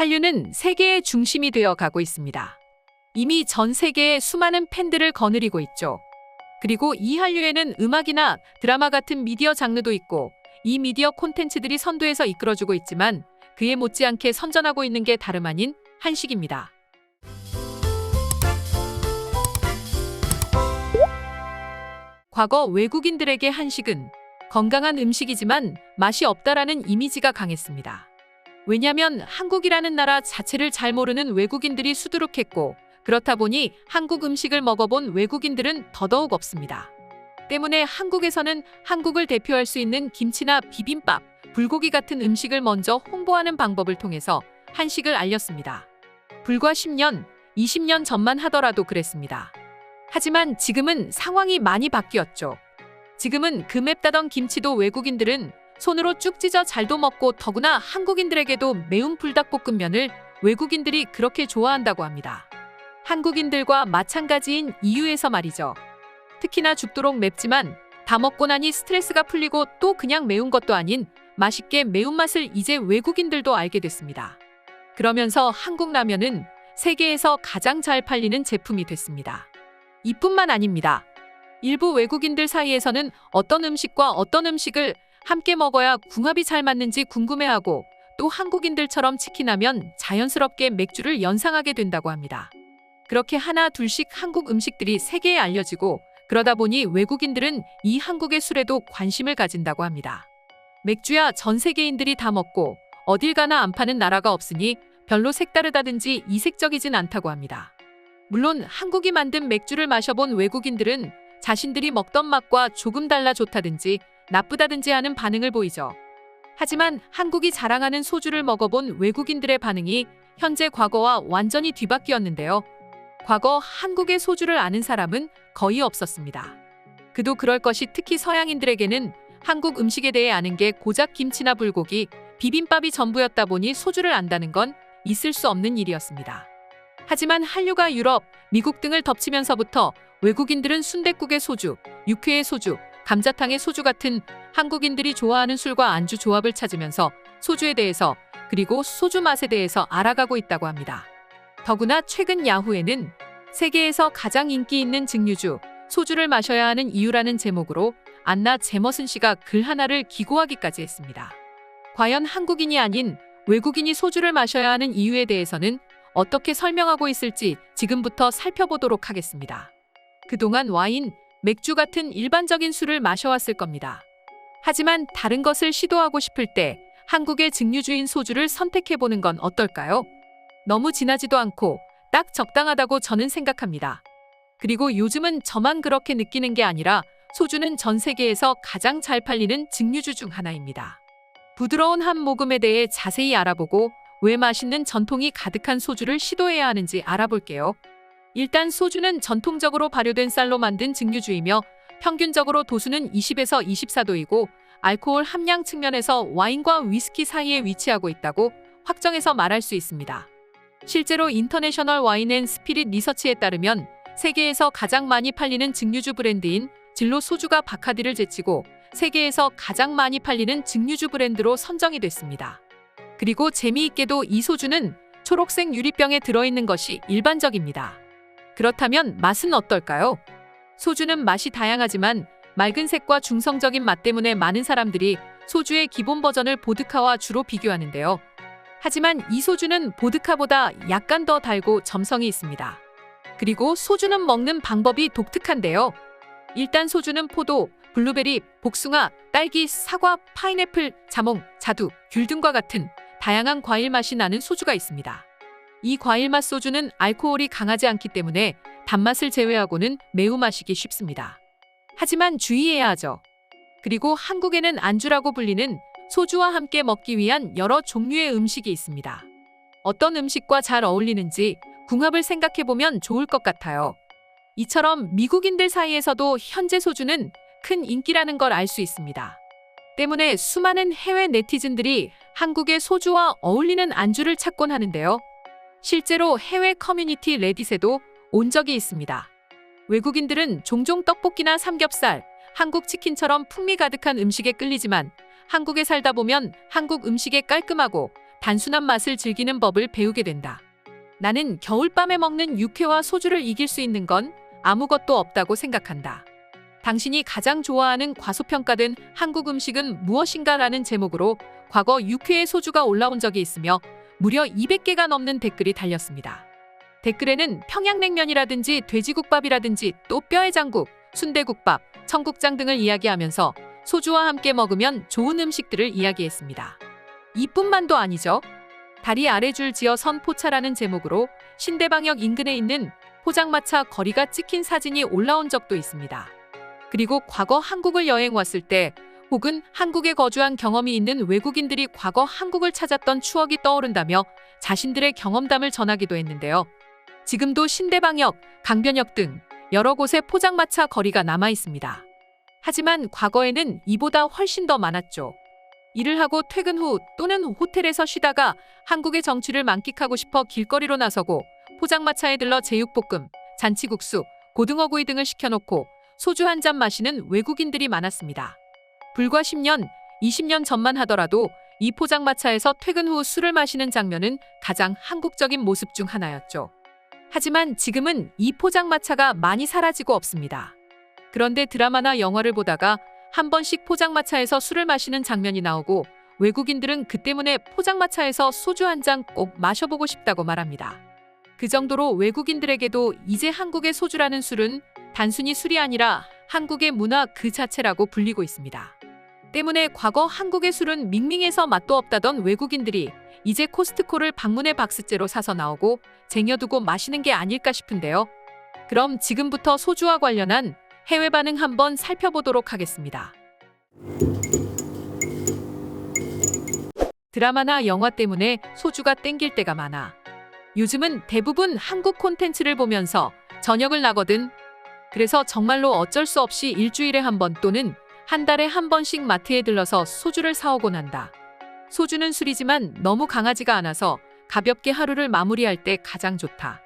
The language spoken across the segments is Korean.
한류는 세계의 중심이 되어 가고 있습니다. 이미 전 세계에 수많은 팬들을 거느리고 있죠. 그리고 이 한류에는 음악이나 드라마 같은 미디어 장르도 있고 이 미디어 콘텐츠들이 선두에서 이끌어주고 있지만 그에 못지않게 선전하고 있는 게 다름 아닌 한식입니다. 과거 외국인들에게 한식은 건강한 음식이지만 맛이 없다라는 이미지가 강했습니다. 왜냐하면 한국이라는 나라 자체를 잘 모르는 외국인들이 수두룩했고 그렇다 보니 한국 음식을 먹어본 외국인들은 더더욱 없습니다. 때문에 한국에서는 한국을 대표할 수 있는 김치나 비빔밥, 불고기 같은 음식을 먼저 홍보하는 방법을 통해서 한식을 알렸습니다. 불과 10년, 20년 전만 하더라도 그랬습니다. 하지만 지금은 상황이 많이 바뀌었죠. 지금은 그 맵다던 김치도 외국인들은 손으로 쭉 찢어 잘도 먹고 더구나 한국인들에게도 매운 불닭볶음면을 외국인들이 그렇게 좋아한다고 합니다. 한국인들과 마찬가지인 이유에서 말이죠. 특히나 죽도록 맵지만 다 먹고 나니 스트레스가 풀리고 또 그냥 매운 것도 아닌 맛있게 매운맛을 이제 외국인들도 알게 됐습니다. 그러면서 한국 라면은 세계에서 가장 잘 팔리는 제품이 됐습니다. 이뿐만 아닙니다. 일부 외국인들 사이에서는 어떤 음식과 어떤 음식을 함께 먹어야 궁합이 잘 맞는지 궁금해하고 또 한국인들처럼 치킨하면 자연스럽게 맥주를 연상하게 된다고 합니다. 그렇게 하나 둘씩 한국 음식들이 세계에 알려지고 그러다 보니 외국인들은 이 한국의 술에도 관심을 가진다고 합니다. 맥주야 전 세계인들이 다 먹고 어딜 가나 안 파는 나라가 없으니 별로 색다르다든지 이색적이진 않다고 합니다. 물론 한국이 만든 맥주를 마셔본 외국인들은 자신들이 먹던 맛과 조금 달라 좋다든지 나쁘다든지 하는 반응을 보이죠. 하지만 한국이 자랑하는 소주를 먹어본 외국인들의 반응이 현재 과거와 완전히 뒤바뀌었는데요. 과거 한국의 소주를 아는 사람은 거의 없었습니다. 그도 그럴 것이 특히 서양인들에게는 한국 음식에 대해 아는 게 고작 김치나 불고기, 비빔밥이 전부였다 보니 소주를 안다는 건 있을 수 없는 일이었습니다. 하지만 한류가 유럽, 미국 등을 덮치면서부터 외국인들은 순댓국의 소주, 육회의 소주, 감자탕의 소주 같은 한국인들이 좋아하는 술과 안주 조합을 찾으면서 소주에 대해서 그리고 소주 맛에 대해서 알아가고 있다고 합니다. 더구나 최근 야후에는 세계에서 가장 인기 있는 증류주, 소주를 마셔야 하는 이유라는 제목으로 안나 제머슨 씨가 글 하나를 기고하기까지 했습니다. 과연 한국인이 아닌 외국인이 소주를 마셔야 하는 이유에 대해서는 어떻게 설명하고 있을지 지금부터 살펴보도록 하겠습니다. 그동안 와인, 맥주 같은 일반적인 술을 마셔왔을 겁니다. 하지만 다른 것을 시도하고 싶을 때 한국의 증류주인 소주를 선택해보는 건 어떨까요? 너무 진하지도 않고 딱 적당하다고 저는 생각합니다. 그리고 요즘은 저만 그렇게 느끼는 게 아니라 소주는 전 세계에서 가장 잘 팔리는 증류주 중 하나입니다. 부드러운 한 모금에 대해 자세히 알아보고 왜 맛있는 전통이 가득한 소주를 시도해야 하는지 알아볼게요. 일단 소주는 전통적으로 발효된 쌀로 만든 증류주이며 평균적으로 도수는 20에서 24도이고 알코올 함량 측면에서 와인과 위스키 사이에 위치하고 있다고 확정해서 말할 수 있습니다. 실제로 인터내셔널 와인 앤 스피릿 리서치에 따르면 세계에서 가장 많이 팔리는 증류주 브랜드인 진로 소주가 바카디를 제치고 세계에서 가장 많이 팔리는 증류주 브랜드로 선정이 됐습니다. 그리고 재미있게도 이 소주는 초록색 유리병에 들어있는 것이 일반적입니다. 그렇다면 맛은 어떨까요? 소주는 맛이 다양하지만 맑은 색과 중성적인 맛 때문에 많은 사람들이 소주의 기본 버전을 보드카와 주로 비교하는데요. 하지만 이 소주는 보드카보다 약간 더 달고 점성이 있습니다. 그리고 소주는 먹는 방법이 독특한데요. 일단 소주는 포도, 블루베리, 복숭아, 딸기, 사과, 파인애플, 자몽, 자두, 귤 등과 같은 다양한 과일 맛이 나는 소주가 있습니다. 이 과일맛 소주는 알코올이 강하지 않기 때문에 단맛을 제외하고는 매우 마시기 쉽습니다. 하지만 주의해야 하죠. 그리고 한국에는 안주라고 불리는 소주와 함께 먹기 위한 여러 종류의 음식이 있습니다. 어떤 음식과 잘 어울리는지 궁합을 생각해보면 좋을 것 같아요. 이처럼 미국인들 사이에서도 현재 소주는 큰 인기라는 걸 알 수 있습니다. 때문에 수많은 해외 네티즌들이 한국의 소주와 어울리는 안주를 찾곤 하는데요. 실제로 해외 커뮤니티 레딧에도 온 적이 있습니다. 외국인들은 종종 떡볶이나 삼겹살, 한국 치킨처럼 풍미 가득한 음식에 끌리지만 한국에 살다 보면 한국 음식의 깔끔하고 단순한 맛을 즐기는 법을 배우게 된다. 나는 겨울밤에 먹는 육회와 소주를 이길 수 있는 건 아무것도 없다고 생각한다. 당신이 가장 좋아하는 과소평가된 한국 음식은 무엇인가라는 제목으로 과거 육회의 소주가 올라온 적이 있으며 무려 200개가 넘는 댓글이 달렸습니다. 댓글에는 평양냉면이라든지 돼지국밥이라든지 또 뼈해장국, 순대국밥, 청국장 등을 이야기하면서 소주와 함께 먹으면 좋은 음식들을 이야기했습니다. 이뿐만도 아니죠. 다리 아래 줄 지어 선 포차라는 제목으로 신대방역 인근에 있는 포장마차 거리가 찍힌 사진이 올라온 적도 있습니다. 그리고 과거 한국을 여행 왔을 때 혹은 한국에 거주한 경험이 있는 외국인들이 과거 한국을 찾았던 추억이 떠오른다며 자신들의 경험담을 전하기도 했는데요. 지금도 신대방역, 강변역 등 여러 곳에 포장마차 거리가 남아 있습니다. 하지만 과거에는 이보다 훨씬 더 많았죠. 일을 하고 퇴근 후 또는 호텔에서 쉬다가 한국의 정취를 만끽하고 싶어 길거리로 나서고 포장마차에 들러 제육볶음, 잔치국수, 고등어구이 등을 시켜놓고 소주 한 잔 마시는 외국인들이 많았습니다. 불과 10년, 20년 전만 하더라도 이 포장마차에서 퇴근 후 술을 마시는 장면은 가장 한국적인 모습 중 하나였죠. 하지만 지금은 이 포장마차가 많이 사라지고 없습니다. 그런데 드라마나 영화를 보다가 한 번씩 포장마차에서 술을 마시는 장면이 나오고 외국인들은 그 때문에 포장마차에서 소주 한 잔 꼭 마셔보고 싶다고 말합니다. 그 정도로 외국인들에게도 이제 한국의 소주라는 술은 단순히 술이 아니라 한국의 문화 그 자체라고 불리고 있습니다. 때문에 과거 한국의 술은 밍밍해서 맛도 없다던 외국인들이 이제 코스트코를 방문의 박스째로 사서 나오고 쟁여두고 마시는 게 아닐까 싶은데요. 그럼 지금부터 소주와 관련한 해외 반응 한번 살펴보도록 하겠습니다. 드라마나 영화 때문에 소주가 땡길 때가 많아. 요즘은 대부분 한국 콘텐츠를 보면서 저녁을 나거든. 그래서 정말로 어쩔 수 없이 일주일에 한 번 또는 한 달에 한 번씩 마트에 들러서 소주를 사오곤 한다. 소주는 술이지만 너무 강하지가 않아서 가볍게 하루를 마무리할 때 가장 좋다.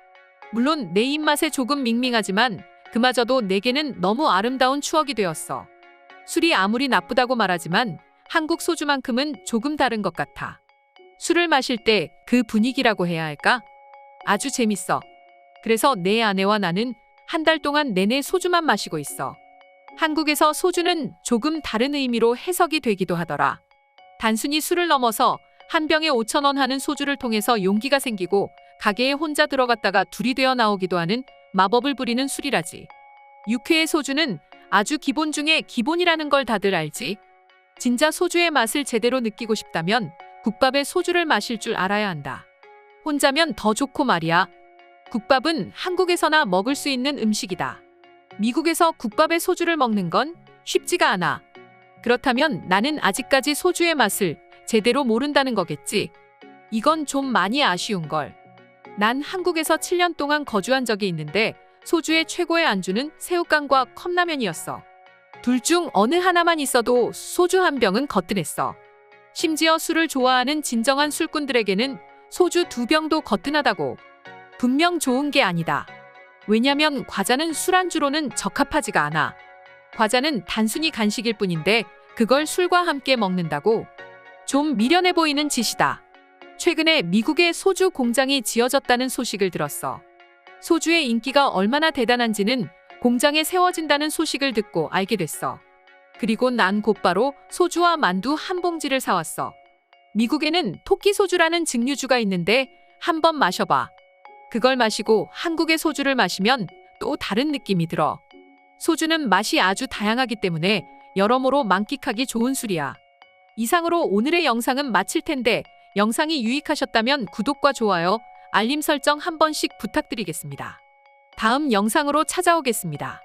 물론 내 입맛에 조금 밍밍하지만 그마저도 내게는 너무 아름다운 추억이 되었어. 술이 아무리 나쁘다고 말하지만 한국 소주만큼은 조금 다른 것 같아. 술을 마실 때 그 분위기라고 해야 할까? 아주 재밌어. 그래서 내 아내와 나는 한 달 동안 내내 소주만 마시고 있어. 한국에서 소주는 조금 다른 의미로 해석이 되기도 하더라. 단순히 술을 넘어서 한 병에 5,000원 하는 소주를 통해서 용기가 생기고 가게에 혼자 들어갔다가 둘이 되어 나오기도 하는 마법을 부리는 술이라지. 육회의 소주는 아주 기본 중에 기본이라는 걸 다들 알지? 진짜 소주의 맛을 제대로 느끼고 싶다면 국밥에 소주를 마실 줄 알아야 한다. 혼자면 더 좋고 말이야. 국밥은 한국에서나 먹을 수 있는 음식이다. 미국에서 국밥에 소주를 먹는 건 쉽지가 않아. 그렇다면 나는 아직까지 소주의 맛을 제대로 모른다는 거겠지. 이건 좀 많이 아쉬운 걸. 난 한국에서 7년 동안 거주한 적이 있는데 소주의 최고의 안주는 새우깡과 컵라면이었어. 둘 중 어느 하나만 있어도 소주 한 병은 거뜬했어. 심지어 술을 좋아하는 진정한 술꾼들에게는 소주 2병도 거뜬하다고. 분명 좋은 게 아니다. 왜냐면 과자는 술안주로는 적합하지가 않아. 과자는 단순히 간식일 뿐인데 그걸 술과 함께 먹는다고? 좀 미련해 보이는 짓이다. 최근에 미국에 소주 공장이 지어졌다는 소식을 들었어. 소주의 인기가 얼마나 대단한지는 공장에 세워진다는 소식을 듣고 알게 됐어. 그리고 난 곧바로 소주와 만두 한 봉지를 사왔어. 미국에는 토끼 소주라는 증류주가 있는데 한번 마셔봐. 그걸 마시고 한국의 소주를 마시면 또 다른 느낌이 들어. 소주는 맛이 아주 다양하기 때문에 여러모로 만끽하기 좋은 술이야. 이상으로 오늘의 영상은 마칠 텐데 영상이 유익하셨다면 구독과 좋아요, 알림 설정 한 번씩 부탁드리겠습니다. 다음 영상으로 찾아오겠습니다.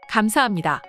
감사합니다.